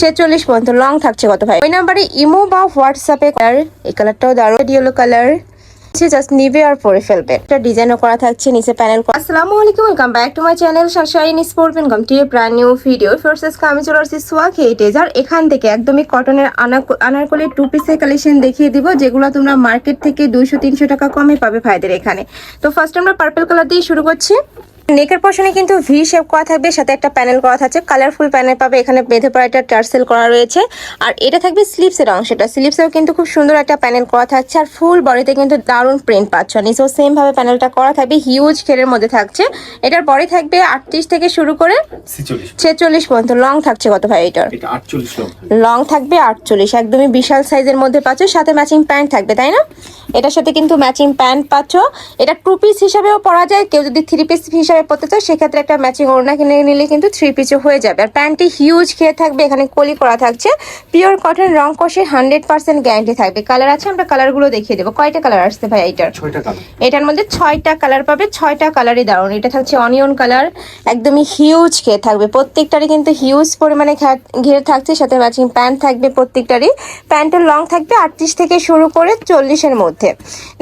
46 পর্যন্ত লং থাকছে কত ভাই? ওই নাম্বারে ইমো বা হোয়াটসঅ্যাপে কালার, এই কালারটাও দারুণ ইয়েলো কালার, জাস্ট নিবে আর পরে ফেলবে। একটা ডিজাইনও করা থাকছে নিচে প্যানেল। আসসালামু আলাইকুম, welcome back to my channel Sunshine sport welcome to A brand new video. First আমি চলে আসছি সোয়াক হেরিটেজ, আর এখান থেকে একদমই কটনের আনারকলি টু পিসের কালেকশন দেখিয়ে দিব, যেগুলো তোমরা মার্কেট থেকে 200-300 টাকা কমে পাবে ভাইদের এখানে। তো ফার্স্ট আমরা পার্পল কালার দিয়ে শুরু করছি। নেকের পশনে কিন্তু ভি শেপ করা থাকবে, সাথে একটা প্যানেল করা থাকছে, কালারফুল প্যানেল পাবে এখানে, বেঁধে পড়া একটা টার্সেল করা রয়েছে। আর এটা থাকবে স্লিভসের অংশটা, স্লিভসেও কিন্তু খুব সুন্দর একটা প্যানেল করা থাকছে, আর ফুল বডিতে কিন্তু দারুণ প্রিন্ট পাচ্ছ। নিচেও সেম ভাবে প্যানেলটা করা থাকবে, হিউজ ঘেরের মধ্যে থাকছে। এটার বডি থাকবে 38 থেকে শুরু করে 46 পর্যন্ত। লং থাকছে কত ভাই? এটার লং থাকবে 48, একদমই বিশাল সাইজের মধ্যে পাচ্ছ। সাথে ম্যাচিং প্যান্ট থাকবে, তাই না? এটার সাথে কিন্তু ম্যাচিং প্যান্ট পাচ্ছ। এটা 2 পিস হিসাবেও পরা যায়, কেউ যদি 3 পিস হিসাবে পরতে চাও সেক্ষেত্রে একটা ম্যাচিং ওড়না কিনে নিলে কিন্তু 3 পিসও হয়ে যাবে। আর প্যান্টটি হিউজ ঘের থাকবে, এখানে কলি করা থাকছে, পিওর কটন, রং কষে 100% গ্যারান্টি থাকবে। কালার আছে, আমরা কালারগুলো দেখিয়ে দেবো। কয়টা কালার আসছে ভাই এটার? 6টা কালার। এটার মধ্যে 6টা কালার পাবে, 6টা কালারই দারুণ। এটা থাকছে অনিয়ন কালার, একদমই হিউজ ঘের থাকবে, প্রত্যেকটারই কিন্তু হিউজ পরিমাণে ঘের থাকছে, সাথে ম্যাচিং প্যান্ট থাকবে প্রত্যেকটারই। প্যান্টের লং থাকবে 38 থেকে শুরু করে 40-এর মধ্যে।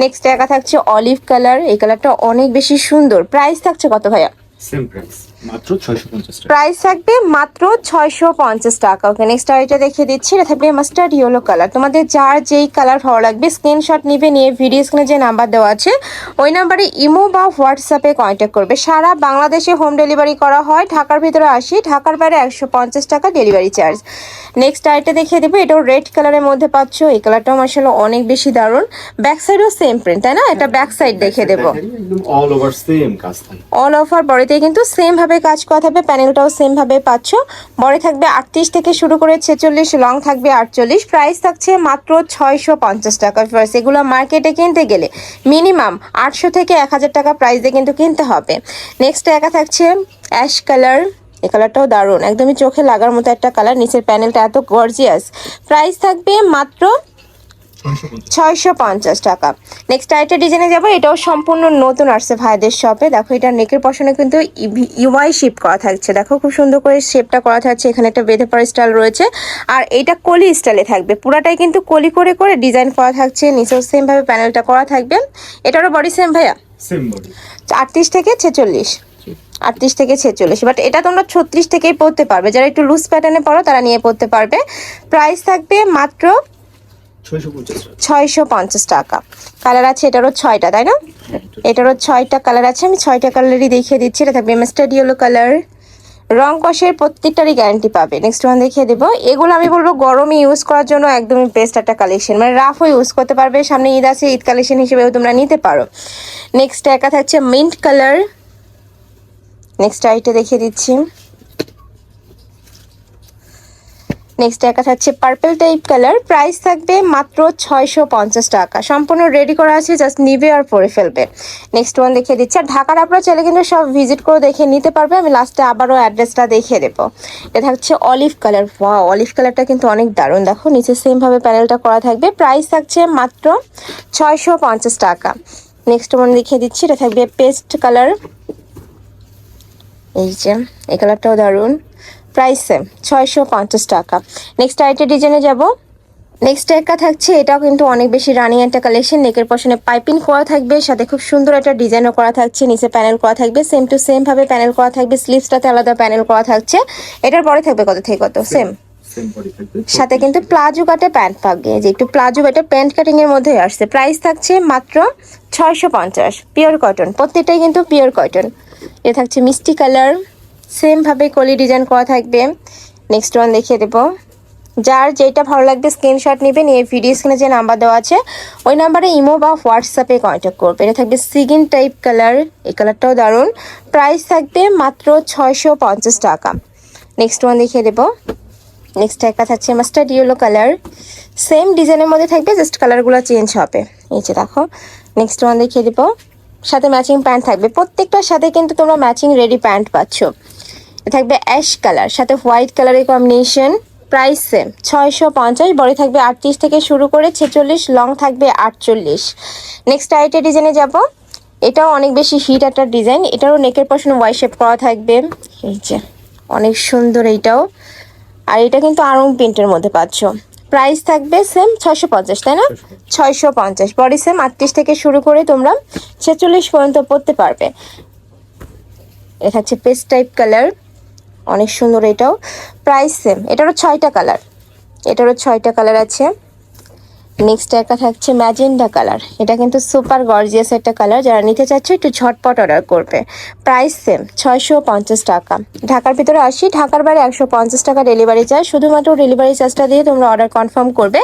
নেক্সট একা থাকছে অলিভ কালার, এই কালারটা অনেক বেশি সুন্দর। প্রাইস থাকছে কত ভাইয়া? সেম প্রাইস, মাত্র 650 টাকা। প্রাইস থাকবে মাত্র 650 টাকা। ওকে, নেক্সট আইটা দেখিয়ে দিচ্ছি। এটা থাকবে মাস্টার্ড ইয়েলো কালার। তোমাদের যার যেই কালার ভালো লাগবে স্ক্রিনশট নিবে, নিয়ে ভিডিও স্ক্রিনে যে নাম্বার দেওয়া আছে ওই নাম্বারে ইমো বা হোয়াটসঅ্যাপে কন্ট্যাক্ট করবে। সারা বাংলাদেশে হোম ডেলিভারি করা হয়, ঢাকার ভিতরে 80, ঢাকার বাইরে 150 টাকা ডেলিভারি চার্জ। নেক্সট আইটা দেখিয়ে দেবো, এটাও রেড কালারের মধ্যে পাচ্ছ, এই কালারটাও মাশাআল্লাহ অনেক বেশি দারুণ। ব্যাক সাইডও সেম প্রিন্ট, তাই না? এটা ব্যাক সাইড দেখিয়ে দেবো, একদম অল ওভার সেম কাজ থাকবে, অল ওভার বডিতে কিন্তু সেম ভাবে কাজ করা থাকবে, প্যানেলটাও সেম ভাবে পাচ্ছ। বডি থাকবে 38 থেকে শুরু করে 46, লং থাকবে 48। প্রাইস থাকছে মাত্র 650 টাকা। এগুলো মার্কেটে কিনতে গেলে মিনিমাম 800 থেকে 1000 টাকা প্রাইস দিয়ে কিন্তু কিনতে হবে। নেক্সট একা থাকছে অ্যাশ কালার, এই কালারটাও দারুণ, একদমই চোখে লাগার মতো একটা কালার। নিচের প্যানেলটা এত গর্জিয়াস। প্রাইস থাকবে মাত্র 650 টাকা। নেক্সট আরেকটা ডিজাইনে যাবো, এটাও সম্পূর্ণ নতুন আসছে ভাইদের শপে। দেখো এটা নেকের পশনে কিন্তু ইউআই শেপ করা থাকছে, দেখো খুব সুন্দর করে শেপটা করা থাকছে। এখানে একটা বেঁধে পড়া স্টাইল রয়েছে, আর এইটা কলি স্টাইলে থাকবে, পুরাটাই কিন্তু কলি করে করে ডিজাইন করা থাকছে। নিচেও সেম ভাবে প্যানেলটা করা থাকবে। এটারও বডি সেম ভাইয়া, সেম বডি, 38 থেকে 46, 38 থেকে 46। বাট এটা তোমরা 36 থেকেই পরতে পারবে, যারা একটু লুজ প্যাটার্নে পরো তারা নিয়ে পরতে পারবে। প্রাইস থাকবে মাত্র 650 টাকা। কালার আছে এটারও 6টা, তাই না? এটারও 6টা কালার আছে, আমি 6টা কালারই দেখিয়ে দিচ্ছি। এটা থাকবে মাস্টার্ড ইয়েলো কালার, রং কষের প্রত্যেকটারই গ্যারান্টি পাবে। নেক্সট ওয়ান দেখিয়ে দেবো, এগুলো আমি বলবো গরমে ইউজ করার জন্য একদমই বেস্ট একটা কালেকশন, মানে রাফও ইউজ করতে পারবে। সামনে ঈদ আছে, ঈদ কালেকশন হিসেবেও তোমরা নিতে পারো। নেক্সট একা থাকছে মিন্ট কালার, নেক্সট আইটা দেখিয়ে দিচ্ছি। নেক্সট একা থাকছে পার্পল টাইপ কালার, প্রাইস থাকবে মাত্র 650 টাকা। সম্পূর্ণ রেডি করা আছে, জাস্ট নিবে আর পরে ফেলবে। নেক্সট ওয়ান দেখিয়ে দিচ্ছি। আর ঢাকার আপনারা চাইলে কিন্তু সব ভিজিট করে দেখে নিতে পারবে, আমি লাস্টে আবারও অ্যাড্রেসটা দেখিয়ে দেবো। এটা থাকছে অলিভ কালার, ওয়াও অলিভ কালারটা কিন্তু অনেক দারুণ, দেখো নিচে সেম ভাবে প্যানেলটা করা থাকবে। প্রাইস থাকছে মাত্র 650 টাকা। নেক্সট ওয়ান দেখিয়ে দিচ্ছি, এটা থাকবে পেস্ট কালার, এই যে এই কালারটাও দারুণ। প্রাইস সেম 650 টাকা। নেক্সট আরেকটা ডিজাইনে যাব। নেক্সট একটা থাকছে, এটাও কিন্তু অনেক বেশি রানিং একটা কালেকশন। নেকের পশনে পাইপিং করা থাকবে, সাথে খুব সুন্দর একটা ডিজাইনও করা থাকছে, নিচে প্যানেল করা থাকবে, সেম টু সেম ভাবে প্যানেল করা থাকবে, স্লিভসটাতে আলাদা প্যানেল করা থাকছে। এটার পরে থাকবে কত থেকে কত? সেম, সাথে কিন্তু প্লাজো কাটে প্যান্ট পাবে, যে একটু প্লাজো কাটে প্যান্ট কাটিং এর মধ্যে আসছে। প্রাইস থাকছে মাত্র 650, পিওর কটন, প্রত্যেকটাই কিন্তু পিওর কটন। এ থাকছে মিষ্টি কালার, সেম ভাবে কলি ডিজাইন করা থাকবে। নেক্সট ওয়ান দেখিয়ে দেবো, যার যেটা ভালো লাগবে স্ক্রিনশট নেবে, নিয়ে ভিডিও স্ক্রিনে যে নাম্বার দেওয়া আছে ওই নাম্বারে ইমো বা হোয়াটসঅ্যাপে কন্ট্যাক্ট করবে। এটা থাকবে সিগিন টাইপ কালার, এই কালারটাও দারুণ। প্রাইস থাকবে মাত্র 650 টাকা। নেক্সট ওয়ান দেখিয়ে দেবো। নেক্সট একটা থাকছে মাস্টার্ড ইয়েলো কালার, সেম ডিজাইনের মধ্যে থাকবে, জাস্ট কালারগুলো চেঞ্জ হবে। এই যে দেখো, নেক্সট ওয়ান দেখিয়ে দেবো, সাথে ম্যাচিং প্যান্ট থাকবে, প্রত্যেকটার সাথে কিন্তু তোমরা ম্যাচিং রেডি প্যান্ট পাচ্ছ। থাকবে অ্যাশ কালার, সাথে হোয়াইট কালারের কম্বিনেশন। প্রাইস সেম 650, বডি থাকবে 38 থেকে শুরু করে 46, লং থাকবে 48। নেক্সট আইটের ডিজাইনে যাব। এটাও অনেক বেশি হিট একটা ডিজাইন, এটারও নেকের পশনে ওয়াই শেপ করা থাকবে, এই যে অনেক সুন্দর। এইটাও আর এটা কিন্তু আরং প্রিন্টের মধ্যে পাচ্ছ। প্রাইস থাকবে সেম 650, তাই না? 650। বডি সেম 38 থেকে শুরু করে তোমরা 46 পর্যন্ত পরতে পারবে। এটা হচ্ছে পেস্ট টাইপ কালার, অনেক সুন্দর এটাও। প্রাইস সেম, এটারও 6টা কালার, এটারও 6টা কালার আছে। নেক্সট একটা থাকছে ম্যাজেন্ডা কালার, এটা কিন্তু সুপার গর্জিয়াস একটা কালার। যারা নিতে চাচ্ছ একটু ঝটপট অর্ডার করবে। প্রাইস সেম 650 টাকা। ঢাকার ভিতরে 80, ঢাকার বাইরে 150 টাকা ডেলিভারি চার্জ। শুধুমাত্র ডেলিভারি চার্জটা দিয়ে তোমরা অর্ডার কনফার্ম করবে,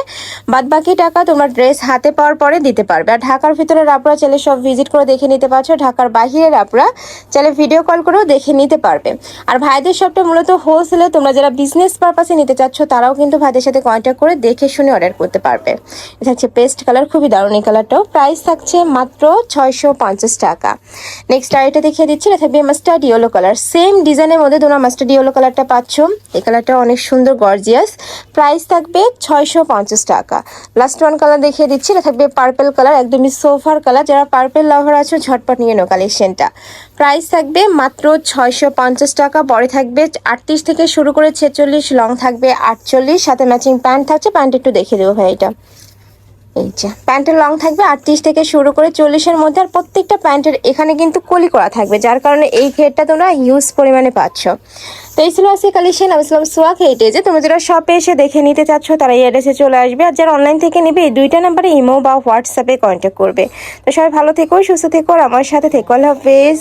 বাদ বাকি টাকা তোমরা ড্রেস হাতে পাওয়ার পরে দিতে পারবে। আর ঢাকার ভিতরে আপনারা চাইলে সব ভিজিট করে দেখে নিতে পারছো, ঢাকার বাইরের আপনারা চাইলে ভিডিও কল করেও দেখে নিতে পারবে। আর ভাইদের শপটা মূলত হোলসেলে, তোমরা যারা বিজনেস পারপাসে নিতে চাচ্ছ তারাও কিন্তু ভাইদের সাথে কন্ট্যাক্ট করে দেখে শুনে অর্ডার করতে পারবে। এটা হচ্ছে পেস্ট কালার, খুবই দারুণ এই কালারটাও। প্রাইস থাকছে মাত্র 650 টাকা। নেক্সট আর এটা দেখিয়ে দিচ্ছি, এটা থাকবে মাস্টার্ড ইয়েলো কালার। সেম ডিজাইনের মধ্যে তোমরা মাস্টার্ড ইয়েলো কালারটা পাচ্ছ। এই কালারটা অনেক সুন্দর গর্জিয়াস। প্রাইস থাকবে 650 টাকা। লাস্ট ওয়ান কালার দেখিয়ে দিচ্ছি, এটা থাকবে পার্পল কালার, একদমই সোফার কালার। যারা পার্পল লাভার আছো ঝটপট নিয়ে নাও কালেকশনটা। প্রাইস থাকবে মাত্র 650 টাকা। পরে থাকবে 38 থেকে শুরু করে 46, লং থাকবে 48, সাথে ম্যাচিং প্যান্ট থাকছে। প্যান্ট একটু দেখে দেবো ভাই, এটা এই যে প্যান্টের লং থাকবে 38 থেকে শুরু করে 40-এর মধ্যে। আর প্রত্যেকটা প্যান্টের এখানে কিন্তু কলি করা থাকবে, যার কারণে এই ঘেরটা তোমরা হিউজ পরিমাণে পাচ্ছ। তো এই ছিল আজকে কালেকশন। আমি ছিলাম সোয়া খেটে। যে তোমরা যারা শপে এসে দেখে নিতে চাচ্ছ তারা এই অ্যাড্রেসে চলে আসবে, আর যারা অনলাইন থেকে নেবে এই 2টা নাম্বারে ইমো বা হোয়াটসঅ্যাপে কন্ট্যাক্ট করবে। তো সবাই ভালো থেকো, সুস্থ থেকো, আর আমার সাথে থেকো। আল্লাহ হাফেজ।